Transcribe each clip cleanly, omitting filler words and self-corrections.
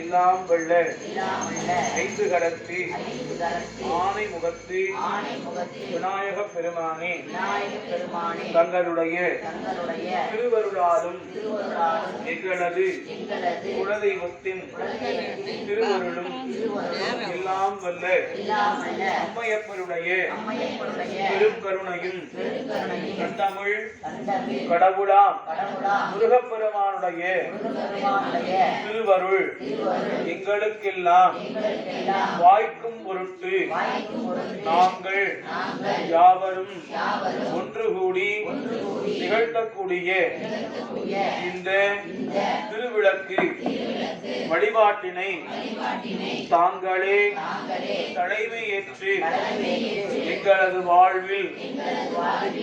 எல்லாம் வல்ல ஐந்து கரத்தி ஆனை முகத்தி விநாயக பெருமானே தங்களுடைய திருவருளாலும் எங்களது குலதெய்வத்தின் திருவருளும் எல்லாம் வல்ல அம்மையப்பருடைய பெருங்கருணையும் தமிழ் கடவுளாம் முருகப்பெருமானுடைய திருவருள் எங்களுக்கெல்லாம் வாய்க்கும் பொருட்டு நாங்கள் யாவரும் ஒன்று கூடி நிகழ்த்தக்கூடிய இந்த திருவிளக்கு வழிபாட்டினை தாங்களே தலைமை ஏற்று எங்களது வாழ்வில்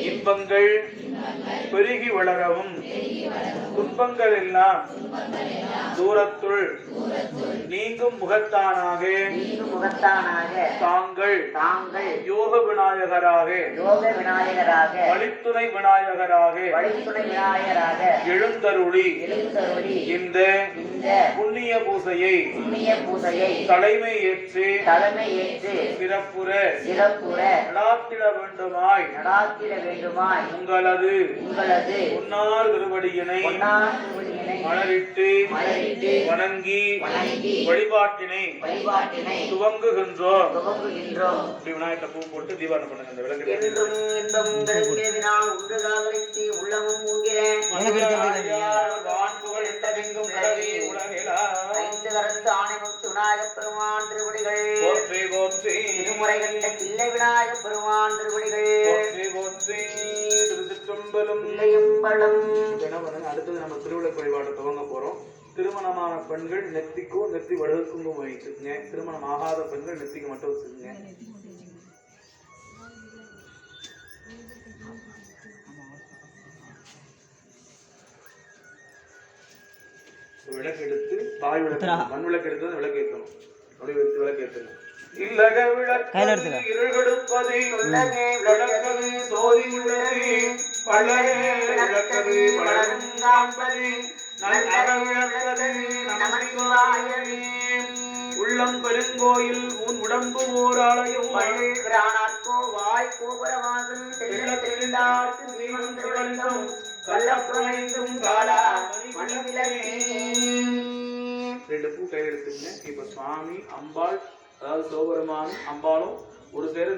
இன்பங்கள் பெருகி வளரவும் துன்பங்கள் எல்லாம் தூரத்துள் நீங்கும் முகத்தானாக தாங்கள் யோக விநாயகராக வழித்துணை விநாயகராக எழுந்தருளி இந்த புண்ணிய பூசையை தலைமை ஏற்று சிறப்புற நடாத்திட வேண்டுமாய் உங்களது பொன்னார் திருவடியினை மலரிட்டு வணங்கி வழிபாட்டினை துவங்குகின்றோம். விநாயகர் பூ போட்டு தீபாவளி பண்ணுங்க. இந்த விளக்கு பெருமான் திருவடிகள் திருமுறை கண்ட கிள்ளை விநாயகப் பெருமான் திருவடிகள் அடுத்தது நம்ம திருவிளக்கு வழிபாடு துவங்க போறோம். திருமணமான பெண்கள் நெத்திக்கும் நெத்தி வடுக்குங்க வைத்துக்குங்க. திருமணம் ஆகாத பெண்கள் நெத்திக்கு மட்டும் வச்சுக்குங்க. விளக்கு எடுத்து தாய் விளக்கு மண் விளக்கு எடுத்து விளக்கு ஏற்றணும். அப்படி வச்சு விளக்கு ஏற்றணும். இல்லக விளக்கு இருள்கெடுப்பது விளக்கது சோதி உள்ளது பல்லகே விளக்கது பலரும் காண்பது நல்லக விளக்கது நமசிவாயவே உள்ளம் பெருங்கோயில் உன் உடம்பு ஓர் ஆலயம் வாய் கோபுரவாசல் தெரிந்தார்க்கு ஸ்ரீமந்திரம் கள்ளப்புறைந்தும் காலா ரெண்டு பூ கையில் எடுத்துங்க. இப்ப சுவாமி அம்பாள் அதாவது சோபெருமானும் அம்பாளும் ஒரு சேர